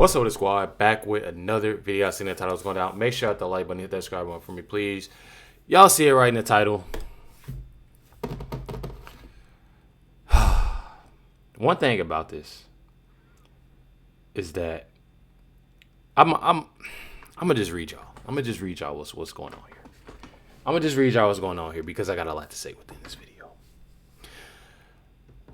What's up with the squad? Back with another video. I seen the title's going down. Make sure you hit the like button, hit that subscribe button for me, please. Y'all see it right in the title. One thing about this is that I'm gonna just read y'all. I'm gonna just read y'all what's going on here. I'm gonna just read y'all what's going on here because I got a lot to say within this video.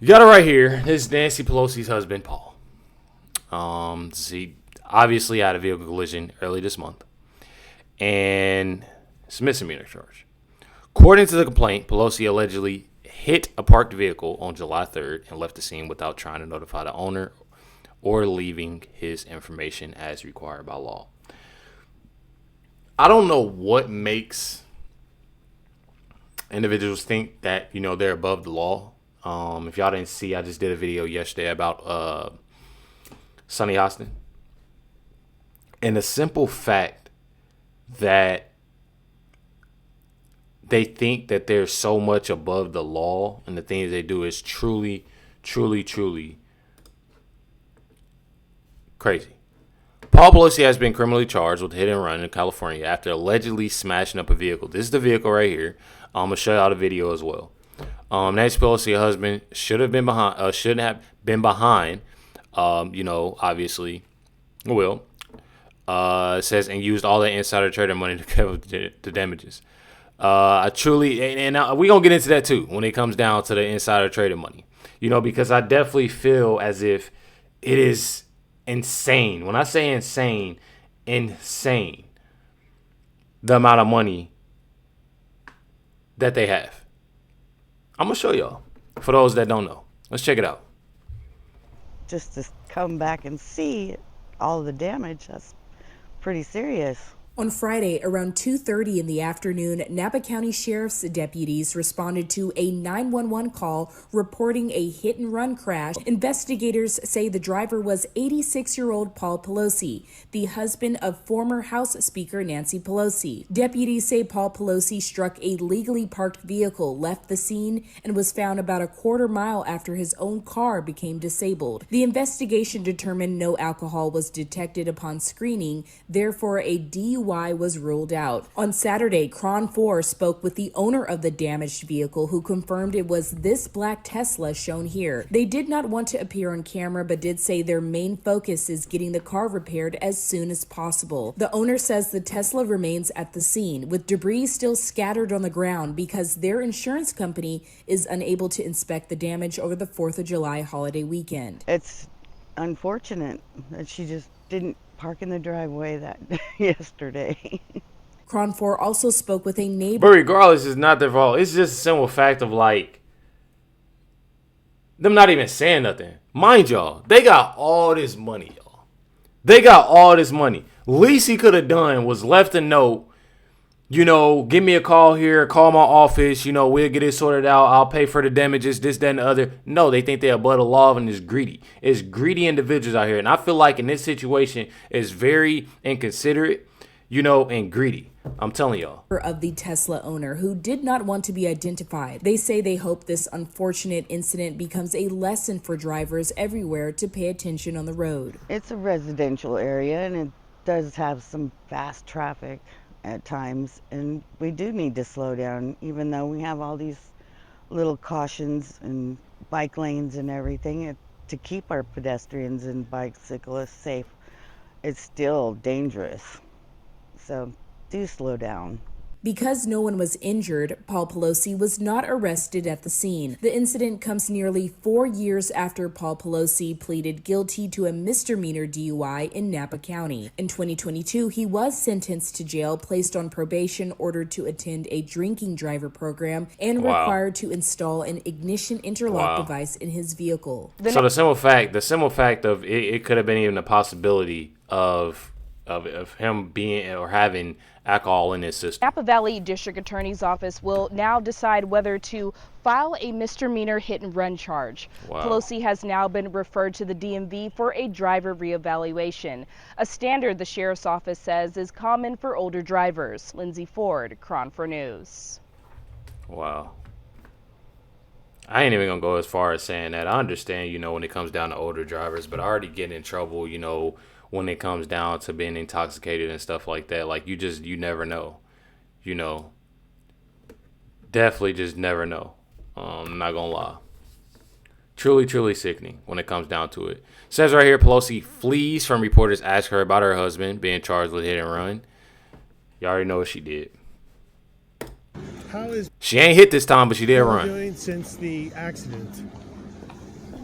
You got it right here. This is Nancy Pelosi's husband, Paul. He obviously had a vehicle collision early this month, and it's a misdemeanor charge. According to the complaint, Pelosi allegedly hit a parked vehicle on July 3rd and left the scene without trying to notify the owner or leaving his information as required by law. I don't know what makes individuals think that, they're above the law. If y'all didn't see, I just did a video yesterday about Sonny Austin. And the simple fact that they think that they're so much above the law and the things they do is truly, truly, truly crazy. Paul Pelosi has been criminally charged with hit and run in California after allegedly smashing up a vehicle. This is the vehicle right here. I'm going to show y'all the video as well. Nancy Pelosi, her husband, should have been behind. Obviously, will. It says, and used all that insider trader money to cover the damages. I truly, and we're going to get into that too when it comes down to the insider trader money. Because I definitely feel as if it is insane. When I say insane, the amount of money that they have. I'm going to show y'all for those that don't know. Let's check it out. Just to come back and see all the damage, that's pretty serious. On Friday, around 2:30 in the afternoon, Napa County Sheriff's deputies responded to a 911 call reporting a hit-and-run crash. Investigators say the driver was 86-year-old Paul Pelosi, the husband of former House Speaker Nancy Pelosi. Deputies say Paul Pelosi struck a legally parked vehicle, left the scene, and was found about a quarter mile after his own car became disabled. The investigation determined no alcohol was detected upon screening, therefore a DUI was ruled out. On Saturday, Cron 4 spoke with the owner of the damaged vehicle who confirmed it was this black Tesla shown here. They did not want to appear on camera but did say their main focus is getting the car repaired as soon as possible. The owner says the Tesla remains at the scene with debris still scattered on the ground because their insurance company is unable to inspect the damage over the 4th of July holiday weekend. It's unfortunate that she just didn't park in the driveway that yesterday. Cron 4 also spoke with a neighbor. But regardless, it's not their fault. It's just a simple fact of them not even saying nothing. Mind y'all, they got all this money, y'all. They got all this money. Least he could have done was left a note, give me a call here, call my office, we'll get it sorted out. I'll pay for the damages, this, that, and the other. No, they think they're above the law and is greedy. It's greedy individuals out here. And I feel like in this situation, it's very inconsiderate, and greedy. I'm telling y'all. Of the Tesla owner who did not want to be identified. They say they hope this unfortunate incident becomes a lesson for drivers everywhere to pay attention on the road. It's a residential area and it does have some fast traffic at times, and we do need to slow down even though we have all these little cautions and bike lanes and everything to keep our pedestrians and bicyclists safe. It's still dangerous, so do slow down. Because no one was injured, Paul Pelosi was not arrested at the scene. The incident comes nearly 4 years after Paul Pelosi pleaded guilty to a misdemeanor DUI in Napa County. In 2022, he was sentenced to jail, placed on probation, ordered to attend a drinking driver program, and required to install an ignition interlock device in his vehicle. So the simple fact of it could have been even a possibility of him being or having alcohol in his system. Napa Valley District Attorney's Office will now decide whether to file a misdemeanor hit and run charge. Pelosi has now been referred to the DMV for a driver reevaluation, a standard the Sheriff's Office says is common for older drivers. Lindsay Ford, Cron 4 News. Wow. I ain't even gonna go as far as saying that. I understand, when it comes down to older drivers, but already getting in trouble, when it comes down to being intoxicated and stuff like that. Like, you never know. You know, definitely just never know. I'm not going to lie. Truly, truly sickening when it comes down to it. Says right here, Pelosi flees from reporters ask her about her husband being charged with hit and run. You already know what she did. She ain't hit this time, but she did run. Doing since the accident?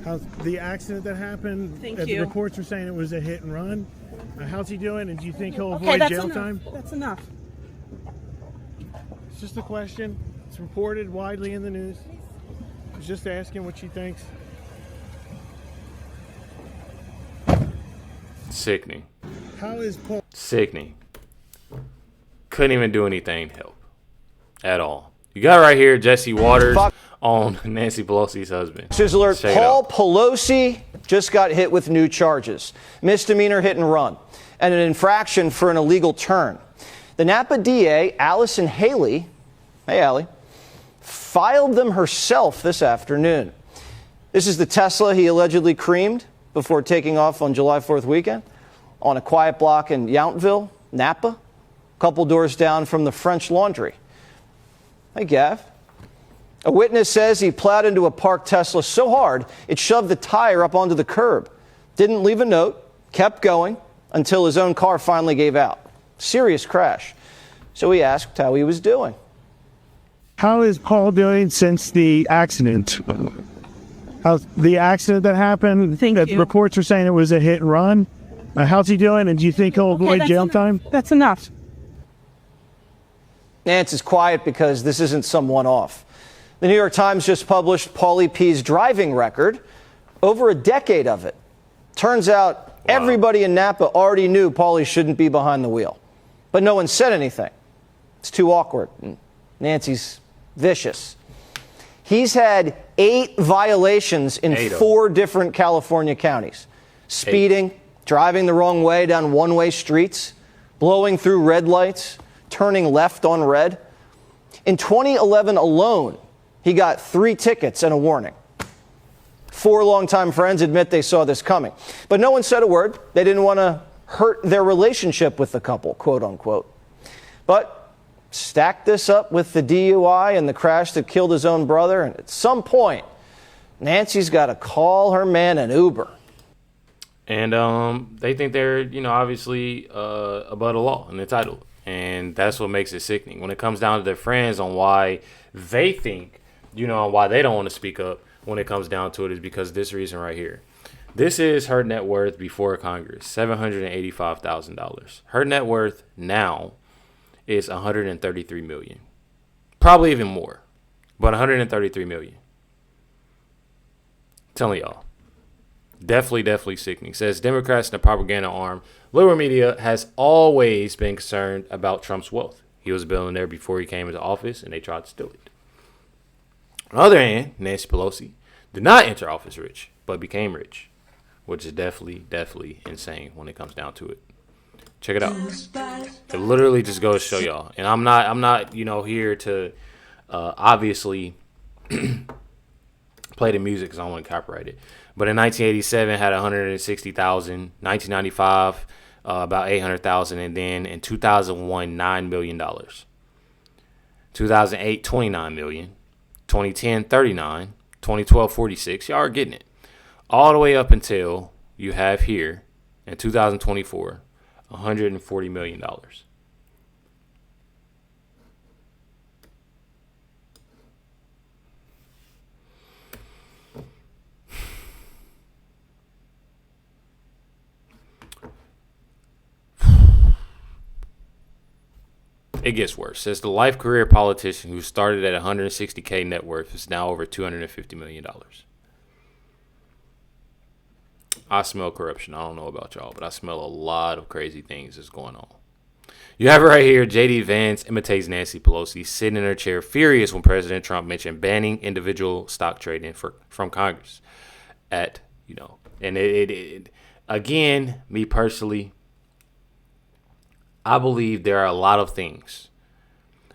How's the accident that happened? The reports were saying it was a hit and run. How's he doing? And do you think he'll avoid jail time? That's enough. It's just a question. It's reported widely in the news. I was just asking what she thinks. Sickening. How is Paul? Sickening. Couldn't even do anything to help at all. You got right here Jesse Waters on Nancy Pelosi's husband. News alert, Paul Pelosi just got hit with new charges. Misdemeanor hit and run and an infraction for an illegal turn. The Napa DA, Allison Haley, hey Allie, filed them herself this afternoon. This is the Tesla he allegedly creamed before taking off on July 4th weekend on a quiet block in Yountville, Napa, a couple doors down from the French Laundry. Hey, Gav. A witness says he plowed into a parked Tesla so hard it shoved the tire up onto the curb. Didn't leave a note, kept going until his own car finally gave out. Serious crash. So he asked how he was doing. How is Paul doing since the accident? How's the accident that happened? Reports are saying it was a hit and run. How's he doing? And do you think he'll avoid jail time? That's enough. Nance is quiet because this isn't some one-off. The New York Times just published Paulie P's driving record, over a decade of it. Turns out everybody in Napa already knew Paulie shouldn't be behind the wheel. But no one said anything. It's too awkward. And Nancy's vicious. He's had 8 violations in 4 different California counties. Speeding, driving the wrong way down one-way streets, blowing through red lights, turning left on red. In 2011 alone, he got 3 tickets and a warning. 4 longtime friends admit they saw this coming. But no one said a word. They didn't want to hurt their relationship with the couple, quote unquote. But stack this up with the DUI and the crash that killed his own brother, and at some point, Nancy's got to call her man an Uber. And they think they're, obviously above the law and entitled. And that's what makes it sickening. When it comes down to their friends on why they think, why they don't want to speak up when it comes down to it is because of this reason right here. This is her net worth before Congress, $785,000. Her net worth now is $133 million. Probably even more, but $133 million. I'm telling y'all. Definitely sickening. Says Democrats and the propaganda arm, liberal media has always been concerned about Trump's wealth. He was a billionaire before he came into office, and they tried to steal it. On the other hand, Nancy Pelosi did not enter office rich, but became rich, which is definitely insane when it comes down to it. Check it out. It literally just goes to show y'all. And I'm not, here to obviously play the music because I don't want to copyright it. But in 1987, had 160,000. 1995, about 800,000, and then in 2001, $9 million. 2008, 29 million. 2010, 39. 2012, 46. Y'all are getting it. All the way up until you have here in 2024. $140 million. It gets worse. Says the life career politician who started at $160K net worth is now over $250 million. I smell corruption. I don't know about y'all, but I smell a lot of crazy things that's going on. You have it right here. J.D. Vance imitates Nancy Pelosi, sitting in her chair, furious when President Trump mentioned banning individual stock trading from Congress. And again, me personally, I believe there are a lot of things.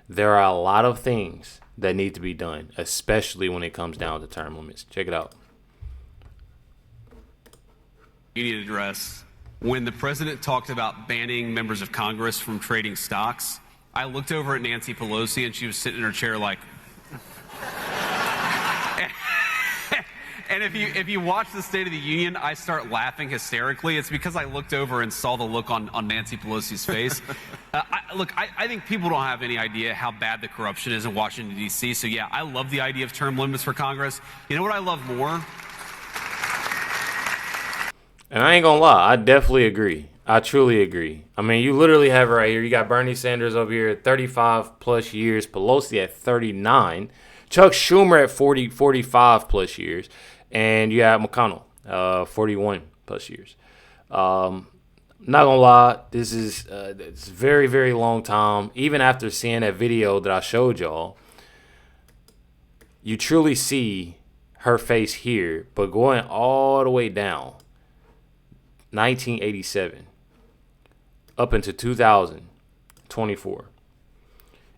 There are a lot of things that need to be done, especially when it comes down to term limits. Check it out. Immediate address When the president talked about banning members of Congress from trading stocks, I looked over at Nancy Pelosi and she was sitting in her chair like, and if you watch the State of the Union, I start laughing hysterically. It's because I looked over and saw the look on Nancy Pelosi's face. I think people don't have any idea how bad the corruption is in Washington, D.C. So, yeah, I love the idea of term limits for Congress. You know what I love more? And I ain't gonna lie, I definitely agree. I truly agree. I mean, you literally have it right here. You got Bernie Sanders over here at 35 plus years, Pelosi at 39, Chuck Schumer at 45 plus years, and you have McConnell, 41 plus years. Not gonna lie, this is it's a very, very long time. Even after seeing that video that I showed y'all, you truly see her face here, but going all the way down, 1987 up into 2024.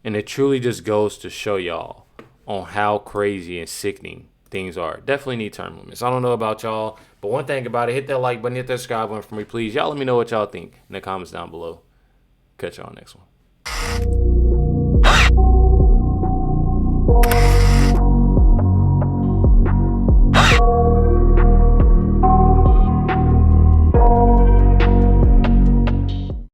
And it truly just goes to show y'all on how crazy and sickening things are. Definitely need term limits. I don't know about y'all, but one thing about it, hit that like button, hit that subscribe button for me, please. Y'all let me know what y'all think in the comments down below. Catch y'all next one.